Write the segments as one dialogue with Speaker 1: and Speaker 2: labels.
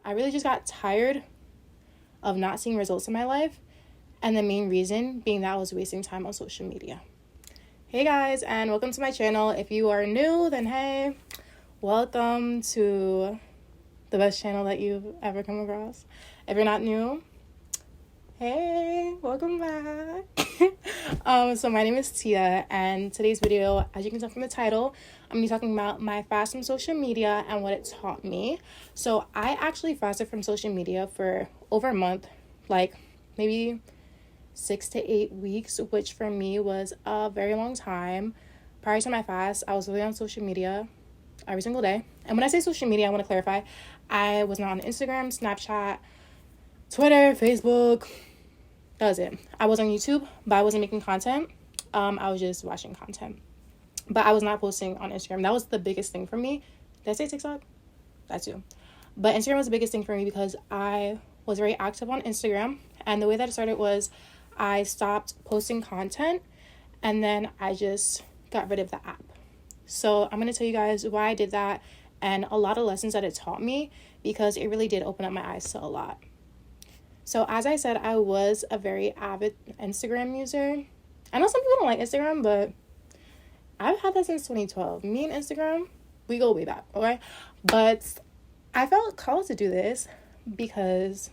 Speaker 1: I really just got tired of not seeing results in my life, and the main reason being that I was wasting time on social media. Hey guys, and welcome to my channel. If you are new, then hey, welcome to the best channel that you've ever come across. If you're not new, hey, welcome back. So my name is Tia, and today's video, as you can tell from the title, I'm going to be talking about my fast from social media and what it taught me. So I actually fasted from social media for over a month, like maybe 6 to 8 weeks, which for me was a very long time. Prior to my fast, I was really on social media every single day. And when I say social media, I want to clarify, I was not on Instagram, Snapchat, Twitter, Facebook. That was it. I was on YouTube, but I wasn't making content. I was just watching content. But I was not posting on Instagram. That was the biggest thing for me. Did I say TikTok? That too. But Instagram was the biggest thing for me because I was very active on Instagram. And the way that it started was I stopped posting content and then I just got rid of the app. So I'm going to tell you guys why I did that and a lot of lessons that it taught me, because it really did open up my eyes to a lot. So as I said, I was a very avid Instagram user. I know some people don't like Instagram, but I've had that since 2012. Me and Instagram, we go way back, okay? But I felt called to do this because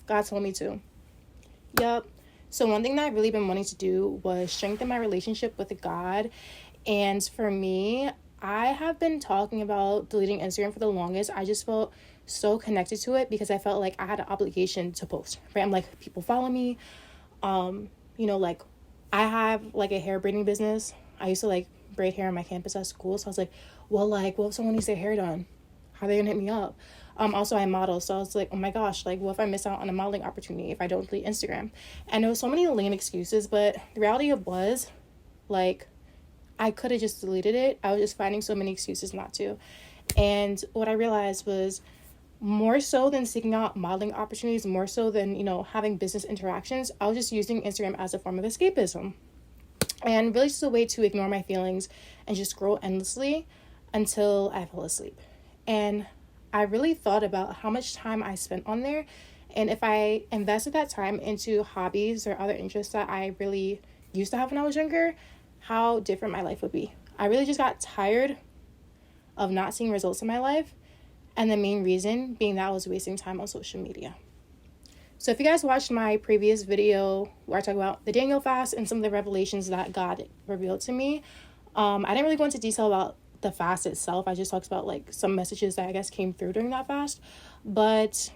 Speaker 1: God told me to. Yep. So one thing that I've really been wanting to do was strengthen my relationship with God. And for me, I have been talking about deleting Instagram for the longest. I just felt so connected to it because I felt like I had an obligation to post, right? I'm like, people follow me. Like I have like a hair braiding business. I used to like braid hair on my campus at school. So I was like, what if someone needs their hair done? How are they gonna hit me up? Also I model. So I was like, oh my gosh, like what if I miss out on a modeling opportunity if I don't delete Instagram? And there was so many lame excuses, but the reality was like, I could have just deleted it. I was just finding so many excuses not to. And what I realized was, more so than seeking out modeling opportunities, more so than, having business interactions, I was just using Instagram as a form of escapism. And really just a way to ignore my feelings and just scroll endlessly until I fell asleep. And I really thought about how much time I spent on there. And if I invested that time into hobbies or other interests that I really used to have when I was younger, how different my life would be. I really just got tired of not seeing results in my life. And the main reason being that I was wasting time on social media. So if you guys watched my previous video where I talk about the Daniel fast and some of the revelations that God revealed to me, I didn't really go into detail about the fast itself. I just talked about like some messages that I guess came through during that fast. But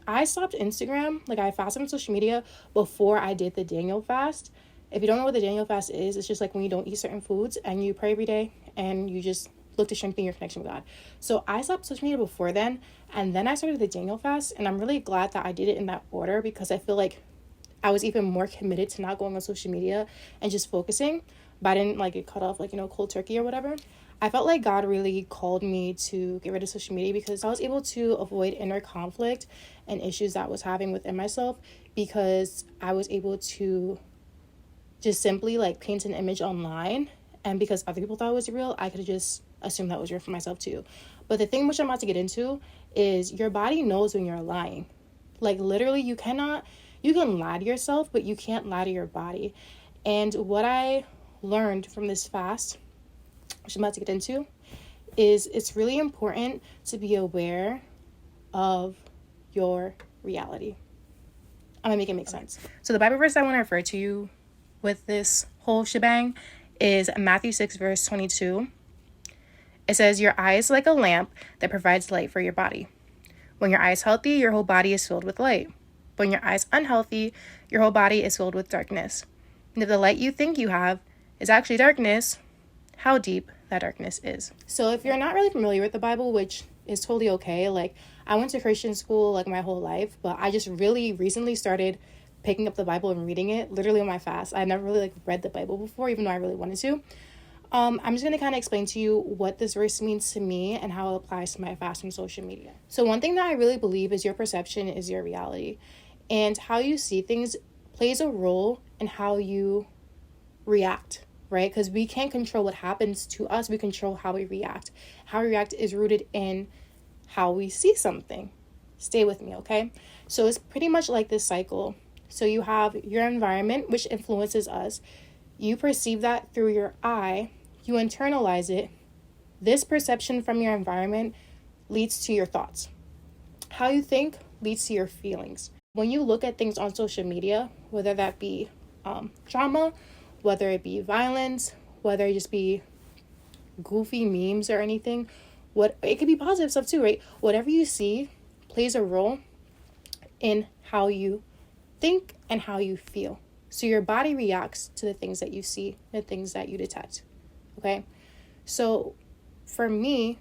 Speaker 1: I stopped Instagram. Like I fasted on social media before I did the Daniel fast. If you don't know what the Daniel fast is, it's just like when you don't eat certain foods and you pray every day and you just look to strengthen your connection with God. So I stopped social media before then, and then I started the Daniel fast, and I'm really glad that I did it in that order because I feel like I was even more committed to not going on social media and just focusing, but I didn't like get cut off like, cold turkey or whatever. I felt like God really called me to get rid of social media because I was able to avoid inner conflict and issues that I was having within myself because I was able to just simply like paint an image online, and because other people thought it was real, I could just assume that was real for myself too. But the thing which I'm about to get into is your body knows when you're lying. Like literally you can lie to yourself, but you can't lie to your body. And what I learned from this fast, which I'm about to get into, is it's really important to be aware of your reality. I'm gonna make it make sense. So the Bible verse I want to refer to you with this whole shebang is Matthew 6 verse 22. It says, your eye is like a lamp that provides light for your body. When your eye is healthy, your whole body is filled with light. When your eye is unhealthy, your whole body is filled with darkness. And if the light you think you have is actually darkness, how deep that darkness is. So if you're not really familiar with the Bible, which is totally okay, like I went to Christian school like my whole life, but I just really recently started picking up the Bible and reading it literally on my fast. I never really read the Bible before, even though I really wanted to. I'm just going to kind of explain to you what this verse means to me and how it applies to my fast from social media. So one thing that I really believe is your perception is your reality. And how you see things plays a role in how you react, right? Because we can't control what happens to us. We control how we react. How we react is rooted in how we see something. Stay with me, okay? So it's pretty much like this cycle. So you have your environment, which influences us. You perceive that through your eye. You internalize it. This perception from your environment leads to your thoughts. How you think leads to your feelings. When you look at things on social media, whether that be drama, whether it be violence, whether it just be goofy memes or anything, it could be positive stuff too, right? Whatever you see plays a role in how you think and how you feel. So your body reacts to the things that you see, the things that you detect. Okay? So for me,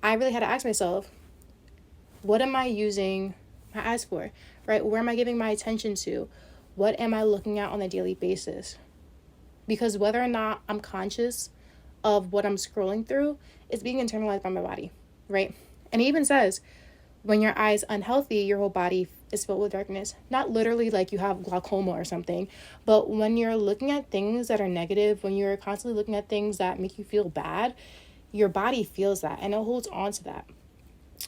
Speaker 1: I really had to ask myself, what am I using my eyes for? Right? Where am I giving my attention to? What am I looking at on a daily basis? Because whether or not I'm conscious of what I'm scrolling through, it's being internalized by my body, right? And it even says, when your eye is unhealthy, your whole body is filled with darkness. Not literally like you have glaucoma or something, but when you're looking at things that are negative, when you're constantly looking at things that make you feel bad, your body feels that and it holds on to that.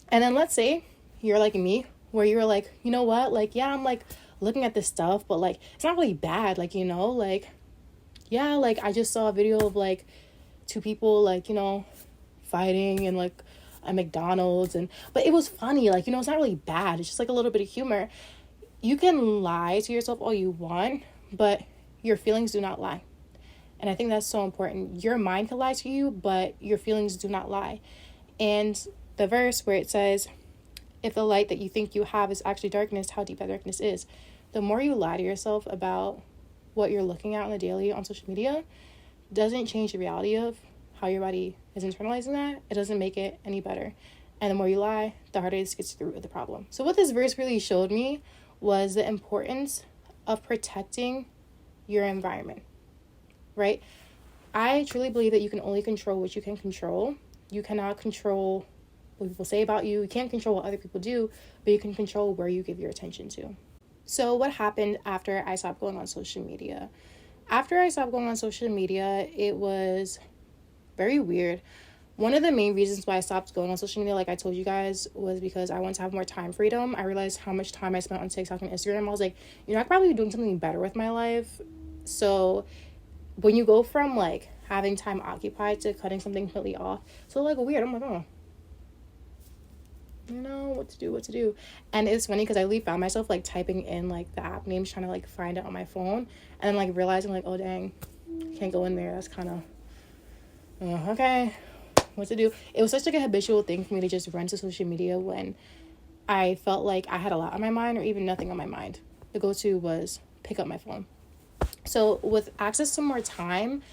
Speaker 1: And then let's say you're like me, where you're like, you know what? Like, yeah, I'm like looking at this stuff, but like, it's not really bad. Like, you know, like, yeah, like I just saw a video of like two people like, you know, fighting and like at McDonald's, but it was funny. Like, you know, it's not really bad. It's just like a little bit of humor. You can lie to yourself all you want, but your feelings do not lie. And I think that's so important. Your mind can lie to you, but your feelings do not lie. And the verse where it says, if the light that you think you have is actually darkness, how deep that darkness is. The more you lie to yourself about what you're looking at on the daily on social media, doesn't change the reality of how your body is internalizing that. It doesn't make it any better. And the more you lie, the harder it gets to the root of the problem. So what this verse really showed me was the importance of protecting your environment, right? I truly believe that you can only control what you can control. You cannot control what people say about you. You can't control what other people do, but you can control where you give your attention to. So what happened after I stopped going on social media? After I stopped going on social media, it was very weird. One of the main reasons why I stopped going on social media, like I told you guys, was because I wanted to have more time freedom. I realized how much time I spent on TikTok and Instagram. I was like, you know, I could probably be doing something better with my life. So when you go from like having time occupied to cutting something completely off, so like weird. I'm like, oh, you know, what to do. And it's funny because I really found myself like typing in like the app names, trying to like find it on my phone, and then like realizing like, oh dang, can't go in there. That's kind of okay, what to do. It was such like a habitual thing for me to just run to social media when I felt like I had a lot on my mind or even nothing on my mind. The go-to was pick up my phone. So with access to more time,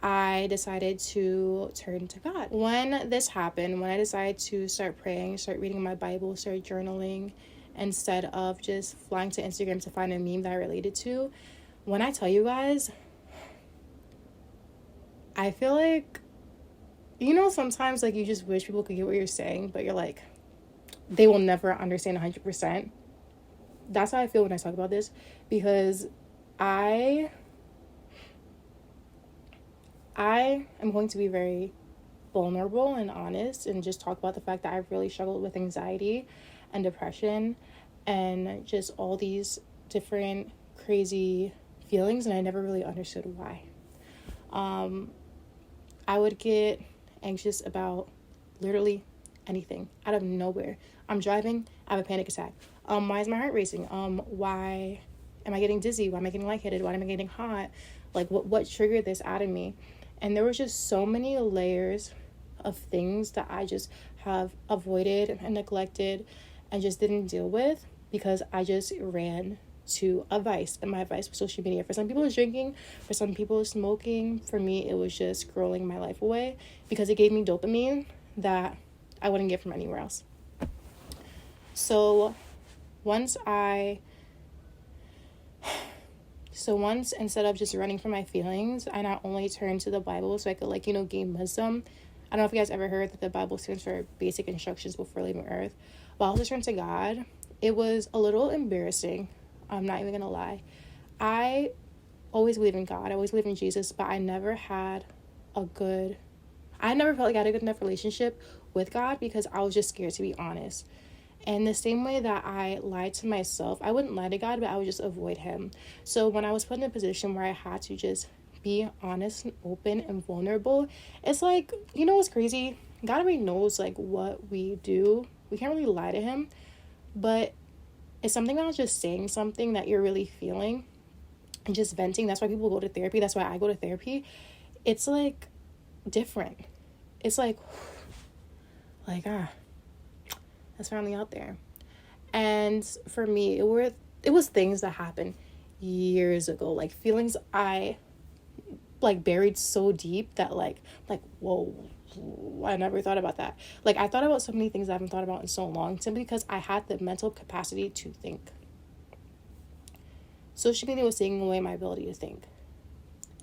Speaker 1: I decided to turn to God. When this happened, when I decided to start praying, start reading my Bible, start journaling, instead of just flying to Instagram to find a meme that I related to, when I tell you guys, I feel like, you know, sometimes like you just wish people could get what you're saying, but you're like, they will never understand 100%. That's how I feel when I talk about this, because I am going to be very vulnerable and honest and just talk about the fact that I've really struggled with anxiety and depression and just all these different crazy feelings, and I never really understood why. I would get anxious about literally anything out of nowhere. I'm driving, I have a panic attack. Why is my heart racing? Why am I getting dizzy? Why am I getting lightheaded? Why am I getting hot? Like what triggered this out of me? And there was just so many layers of things that I just have avoided and neglected and just didn't deal with because I just ran to a vice. And my vice was social media. For some people it's drinking, for some people it's smoking. For me it was just scrolling my life away because it gave me dopamine that I wouldn't get from anywhere else. So once instead of just running from my feelings, I not only turned to the Bible so I could like, you know, gain wisdom. I don't know if you guys ever heard that the Bible stands for basic instructions before leaving earth. But I also turned to God. It was a little embarrassing. I'm not even gonna lie. I always believe in God. I always believe in Jesus, but I never felt like I had a good enough relationship with God because I was just scared, to be honest. And the same way that I lied to myself, I wouldn't lie to God, but I would just avoid him. So when I was put in a position where I had to just be honest and open and vulnerable, it's like, you know what's crazy? God already knows like what we do. We can't really lie to him, but it's something about just saying something that you're really feeling and just venting. That's why people go to therapy. That's why I go to therapy. It's like different. It's like that's finally out there. And for me, it was things that happened years ago, like feelings I like buried so deep that like whoa, I never thought about that. Like I thought about so many things I haven't thought about in so long, simply because I had the mental capacity to think. Social media was taking away my ability to think.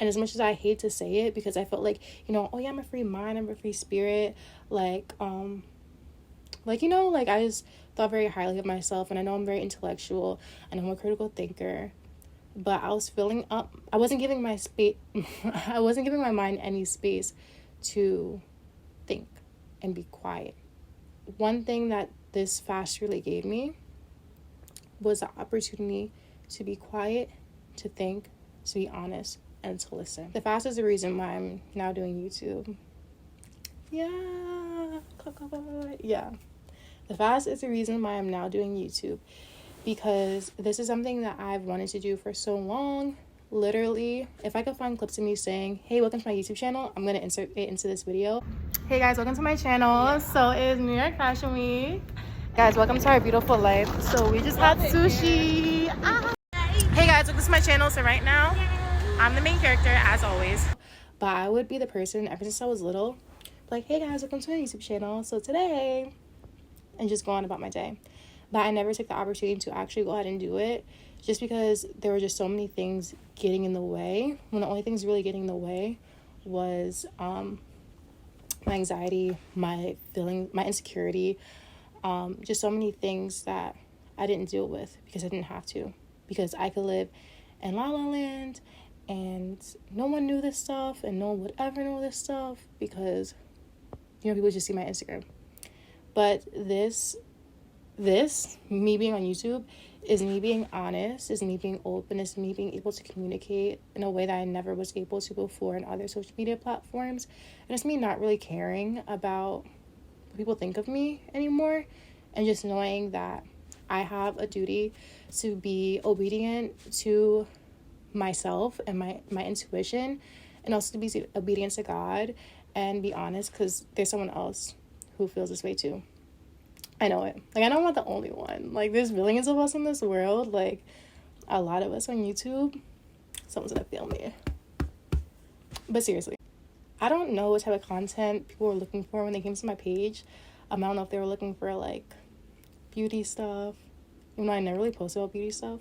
Speaker 1: And as much as I hate to say it, because I felt like, you know, oh yeah, I'm a free mind, I'm a free spirit, like you know, like I just thought very highly of myself, and I know I'm very intellectual and I'm a critical thinker, but I was filling up, I wasn't giving my mind any space to think and be quiet. One thing that this fast really gave me was the opportunity to be quiet, to think, to be honest, and to listen. The fast is the reason why I'm now doing YouTube. Yeah. The fast is the reason why I'm now doing YouTube, because this is something that I've wanted to do for so long. Literally, if I could find clips of me saying, hey, welcome to my YouTube channel, I'm gonna insert it into this video. Hey guys, welcome to my channel. So it's New York Fashion Week. Guys, welcome to our beautiful life. So we just had sushi. Hey guys, welcome to my channel. So right now, I'm the main character as always. But I would be the person ever since I was little, like, hey guys, welcome to my YouTube channel. So today, and just go on about my day. But I never took the opportunity to actually go ahead and do it, just because there were just so many things getting in the way, when the only things really getting in the way was my anxiety, my feeling, my insecurity, just so many things that I didn't deal with because I didn't have to, because I could live in La La Land and no one knew this stuff and no one would ever know this stuff because, you know, people just see my Instagram. But this me being on YouTube is me being honest, is me being open, is me being able to communicate in a way that I never was able to before in other social media platforms. And it's me not really caring about what people think of me anymore, and just knowing that I have a duty to be obedient to myself and my intuition, and also to be obedient to God and be honest, because there's someone else who feels this way too. I know it. Like, I know I'm not the only one. Like, there's millions of us in this world. Like, a lot of us on YouTube. Someone's gonna feel me. But seriously, I don't know what type of content people were looking for when they came to my page. I don't know if they were looking for, like, beauty stuff. Even though I never really posted about beauty stuff.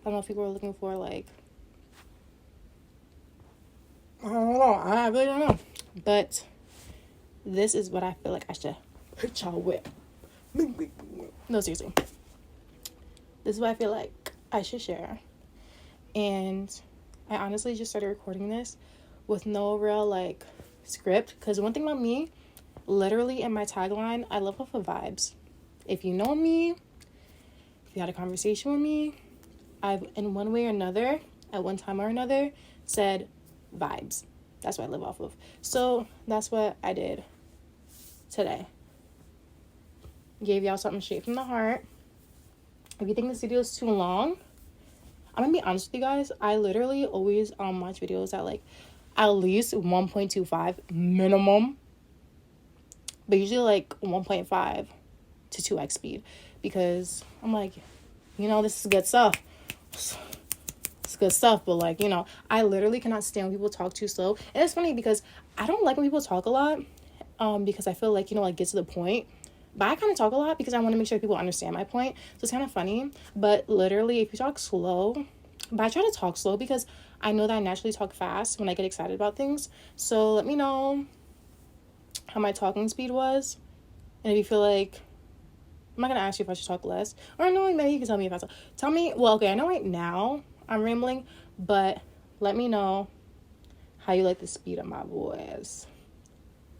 Speaker 1: I don't know if people were looking for, like, I don't know. I really don't know. But this is what I feel like I should hit y'all with. No, seriously. This is what I feel like I should share. And I honestly just started recording this with no real, like, script. Because one thing about me, literally in my tagline, I live off of vibes. If you know me, if you had a conversation with me, I've, in one way or another, at one time or another, said vibes. That's what I live off of. So that's what I did today. Gave y'all something straight from the heart. If you think this video is too long, I'm gonna be honest with you guys. I literally always watch videos at like at least 1.25 minimum, but usually like 1.5 to 2x speed, because I'm like, you know, this is good stuff. It's good stuff, but like, you know, I literally cannot stand when people talk too slow. And it's funny because I don't like when people talk a lot, because I feel like, you know, like, get to the point. But I kind of talk a lot because I want to make sure people understand my point. So it's kind of funny. But literally, if you talk slow, but I try to talk slow because I know that I naturally talk fast when I get excited about things. So let me know how my talking speed was. And if you feel like, I'm not going to ask you if I should talk less. Or no, maybe you can tell me if I talk. Tell me, well, okay, I know right now I'm rambling, but let me know how you like the speed of my voice.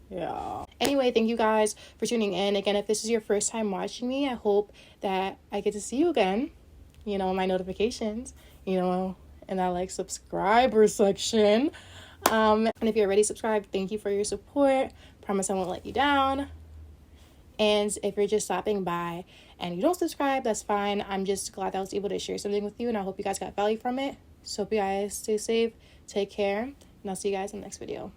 Speaker 1: Yeah. Anyway, thank you guys for tuning in. Again, if this is your first time watching me, I hope that I get to see you again, you know, in my notifications, you know, in that like subscriber section. And if you're already subscribed, thank you for your support. Promise I won't let you down. And if you're just stopping by and you don't subscribe, that's fine. I'm just glad that I was able to share something with you, and I hope you guys got value from it. So hope you guys stay safe, take care, and I'll see you guys in the next video.